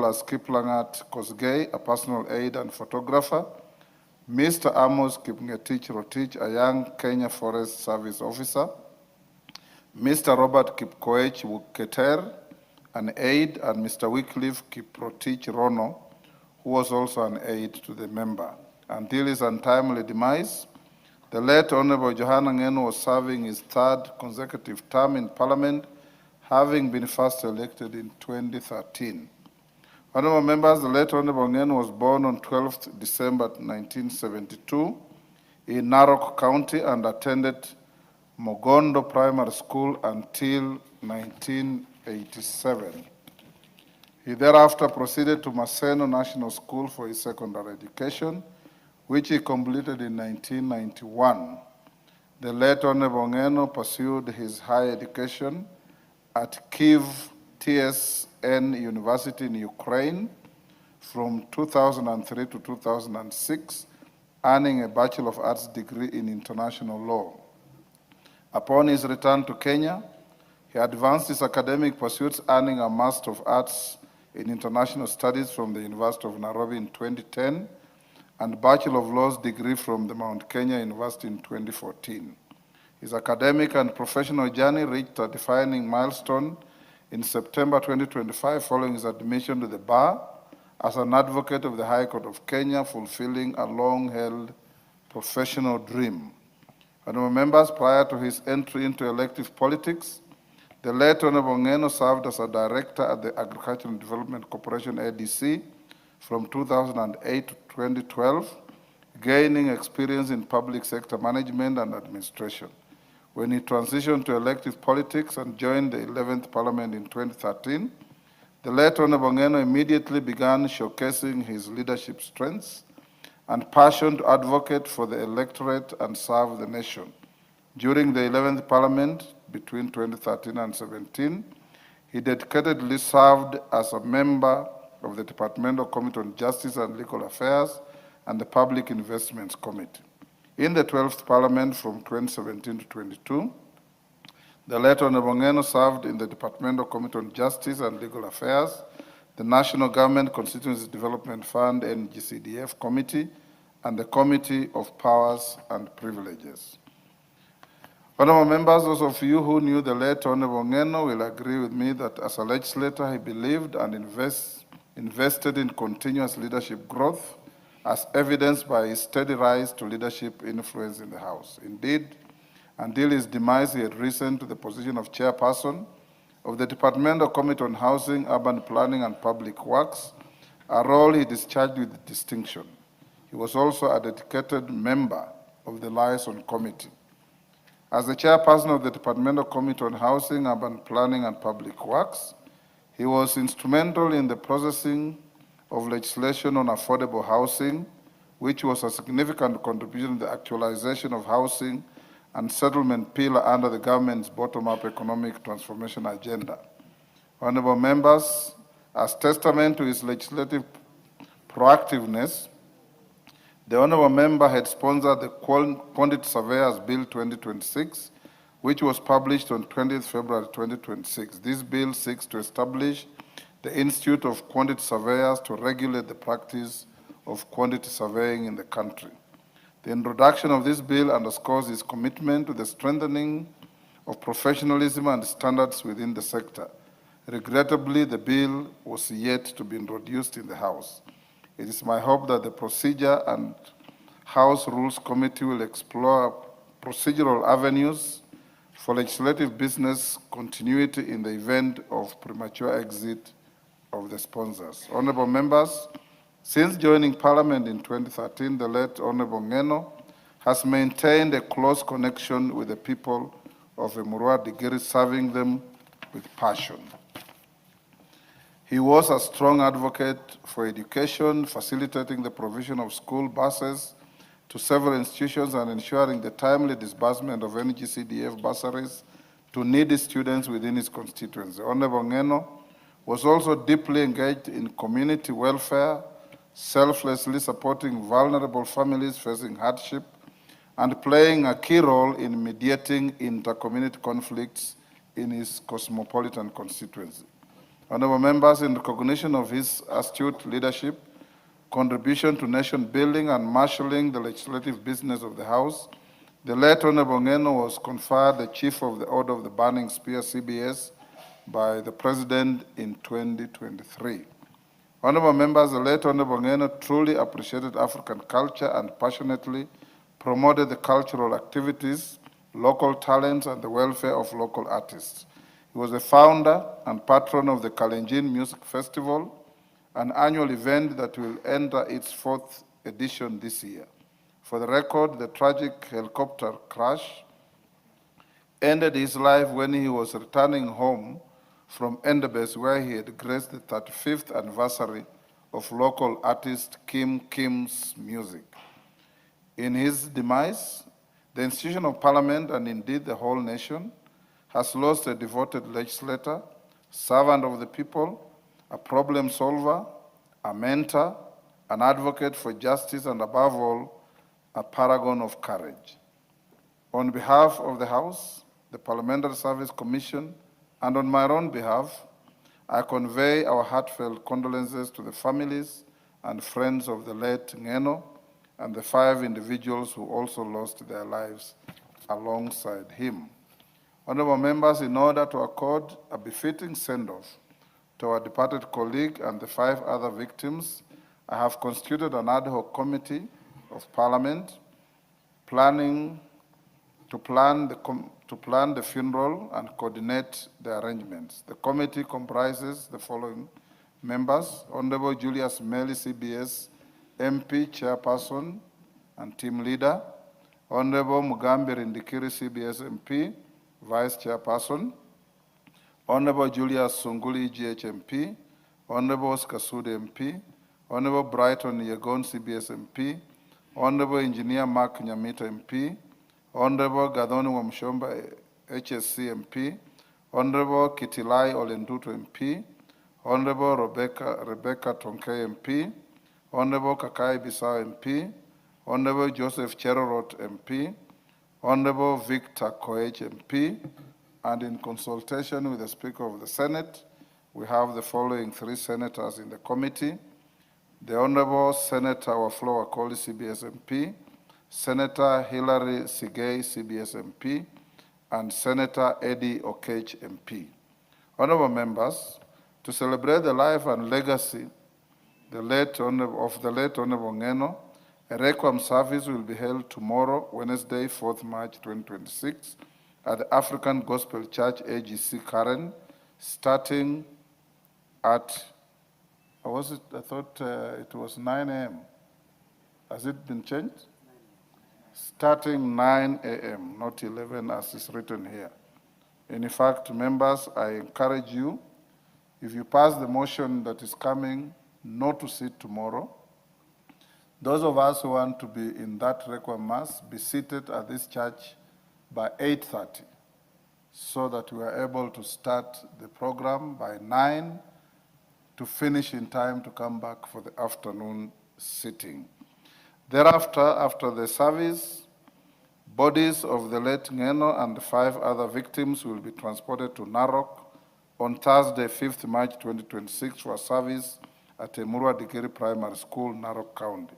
as Kiplangat Kosgei, a personal aide and photographer, Mr. Amos Kipngetich Rotich, a young Kenya Forest Service officer, Mr. Robert Kipkoech Wuketer, an aide, and Mr. Wycliffe Kiprotich Rono, who was also an aide to the member. Until his untimely demise, the late Honorable Johana was serving his third consecutive term in Parliament, having been first elected in 2013. Honorable members, the late Honorable was born on 12th December 1972 in Narok County and attended Mogondo Primary School until 1987. He thereafter proceeded to Maseno National School for his secondary education, which he completed in 1991. The late Honorable Ngeno pursued his higher education at Kyiv TSN University in Ukraine from 2003 to 2006, earning a Bachelor of Arts degree in international law. Upon his return to Kenya, he advanced his academic pursuits, earning a Master of Arts in International Studies from the University of Nairobi in 2010, and Bachelor of Laws degree from the Mount Kenya University in 2014. His academic and professional journey reached a defining milestone in September 2025 following his admission to the bar as an advocate of the High Court of Kenya, fulfilling a long-held professional dream. Honorable members, prior to his entry into elective politics, the late Honorable Ngeno served as a director at the Agricultural Development Corporation, ADC, from 2008 to 2012, gaining experience in public sector management and administration. When he transitioned to elective politics and joined the 11th Parliament in 2013, the late Honorable Ngeno immediately began showcasing his leadership strengths and passion to advocate for the electorate and serve the nation. During the 11th Parliament, between 2013 and 2017, he dedicatedly served as a member of the Departmental Committee on Justice and Legal Affairs and the Public Investments Committee. In the 12th Parliament from 2017 to 22, the late Honorable Ngeno served in the Departmental Committee on Justice and Legal Affairs, the National Government Constituency Development Fund NGCDF Committee, and the Committee of Powers and Privileges. Honorable members, those of you who knew the late Honorable Ngeno will agree with me that as a legislator, he believed and invested in continuous leadership growth, as evidenced by his steady rise to leadership influence in the House. Indeed, until his demise, he had risen to the position of chairperson of the Departmental Committee on Housing, Urban Planning and Public Works, a role he discharged with distinction. He was also a dedicated member of the Liaison Committee. As the chairperson of the Departmental Committee on Housing, Urban Planning and Public Works, he was instrumental in the processing of legislation on affordable housing, which was a significant contribution to the actualization of housing and settlement pillar under the government's bottom-up economic transformation agenda. Honorable members, as testament to his legislative proactiveness, the Honorable Member had sponsored the Quantity Surveyors Bill 2026, which was published on 20th February 2026. This bill seeks to establish the Institute of Quantity Surveyors to regulate the practice of quantity surveying in the country. The introduction of this bill underscores his commitment to the strengthening of professionalism and standards within the sector. Regrettably, the bill was yet to be introduced in the House. It is my hope that the Procedure and House Rules Committee will explore procedural avenues for legislative business continuity in the event of premature exit of the sponsors. Honorable members, since joining Parliament in 2013, the late Honorable Ngeno has maintained a close connection with the people of Emurua Digiri, serving them with passion. He was a strong advocate for education, facilitating the provision of school buses to several institutions and ensuring the timely disbursement of NGCDF bursaries to needy students within his constituency. Honorable Ngeno was also deeply engaged in community welfare, selflessly supporting vulnerable families facing hardship, and playing a key role in mediating inter-community conflicts in his cosmopolitan constituency. Honorable members, in recognition of his astute leadership, contribution to nation building and marshalling the legislative business of the House, the late Honorable Ngeno was conferred the Chief of the Order of the Burning Spear, CBS, by the President in 2023. Honorable members, the late Honorable Ngeno truly appreciated African culture and passionately promoted the cultural activities, local talents, and the welfare of local artists. He was the founder and patron of the Kalenjin Music Festival, an annual event that will enter its 4th edition this year. For the record, the tragic helicopter crash ended his life when he was returning home from Endebess, where he had graced the 35th anniversary of local artist Kim Kim's music. In his demise, the institution of Parliament, and indeed the whole nation, has lost a devoted legislator, servant of the people, a problem solver, a mentor, an advocate for justice, and above all, a paragon of courage. On behalf of the House, the Parliamentary Service Commission, and on my own behalf, I convey our heartfelt condolences to the families and friends of the late Ngeno and the 5 individuals who also lost their lives alongside him. Honorable members, in order to accord a befitting send-off to our departed colleague and the 5 other victims, I have constituted an ad hoc committee of Parliament to plan the funeral and coordinate the arrangements. The committee comprises the following members: Honorable Julius Meli, CBS MP, Chairperson and Team Leader; Honorable Mugambi Rindikiri, CBS MP, Vice Chairperson; Honorable Julius Sunguli, GHMP; Honorable Oscar Sud MP; Honorable Brighton Yegon, CBS MP; Honorable Engineer Mark Nyamita MP; Honorable Gadoni Wamshomba, HSC MP; Honorable Kitilai Olenduto MP; Honorable Rebecca Tonke MP; Honorable Kakai Bisau MP; Honorable Joseph Cherorot MP; Honorable Victor Koech MP, and in consultation with the Speaker of the Senate, we have the following 3 senators in the committee: the Honorable Senator Wafula Wakoli, CBS MP; Senator Hilary Sigei, CBS MP; and Senator Eddie Okech MP. Honorable members, to celebrate the life and legacy of the late Honorable Ngeno, a requiem service will be held tomorrow, Wednesday, 4th March 2026, at the African Gospel Church, AGC Karen, starting at, I thought it was 9 a.m. Has it been changed? Starting 9 a.m., not 11 as is written here. And in fact, members, I encourage you, if you pass the motion that is coming, not to sit tomorrow. Those of us who want to be in that requiem mass, be seated at this church by 8:30, so that we are able to start the program by 9 to finish in time to come back for the afternoon sitting. Thereafter, after the service, bodies of the late Ngeno and the 5 other victims will be transported to Narok on Thursday, 5th March 2026 for a service at Emurua Dikiri Primary School, Narok County.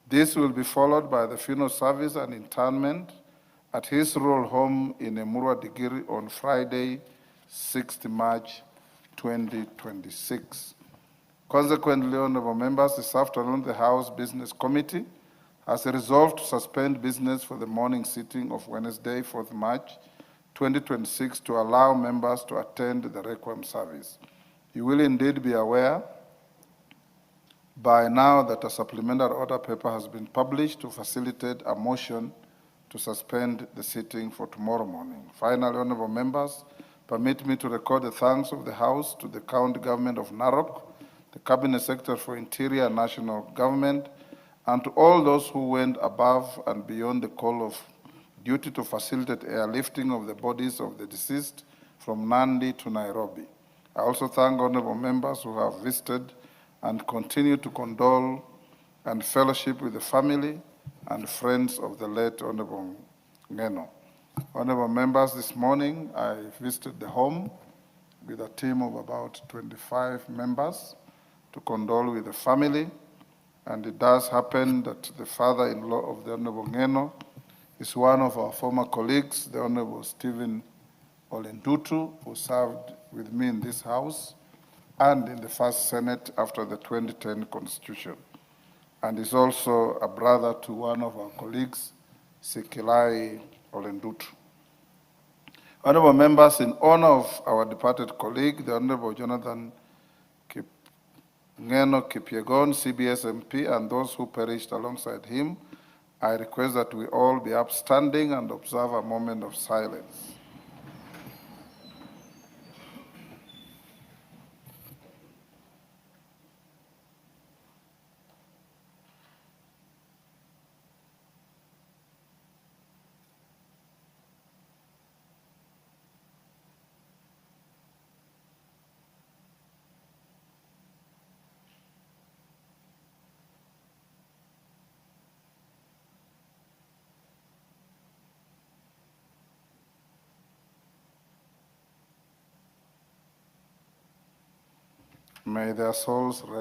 This will be followed by the funeral service and interment at his rural home in Emurua Dikiri on Friday, 6th March 2026. Consequently, honorable members, this afternoon the House Business Committee has resolved to suspend business for the morning sitting of Wednesday, 4th March 2026 to allow members to attend the requiem service. You will indeed be aware by now that a supplementary order paper has been published to facilitate a motion to suspend the sitting for tomorrow morning. Finally, honorable members, permit me to record the thanks of the House to the County Government of Narok, the Cabinet Secretary for Interior and National Government, and to all those who went above and beyond the call of duty to facilitate airlifting of the bodies of the deceased from Nandi to Nairobi. I also thank honorable members who have visited and continue to condole and fellowship with the family and friends of the late Honorable Ngeno. Honorable members, this morning I visited the home. with a team of about 25 members to condole with the family. And it does happen that the father-in-law of the Honorable Ngeno is one of our former colleagues, the Honorable Stephen Olendutu, who served with me in this House and in the first Senate after the 2010 Constitution, and is also a brother to one of our colleagues, Sikilai Olendutu. Honorable members, in honor of our departed colleague, the Honorable Jonathan Ngeno Kipyegon, CBS MP, and those who perished alongside him, I request that we all be upstanding and observe a moment of silence. May their souls rest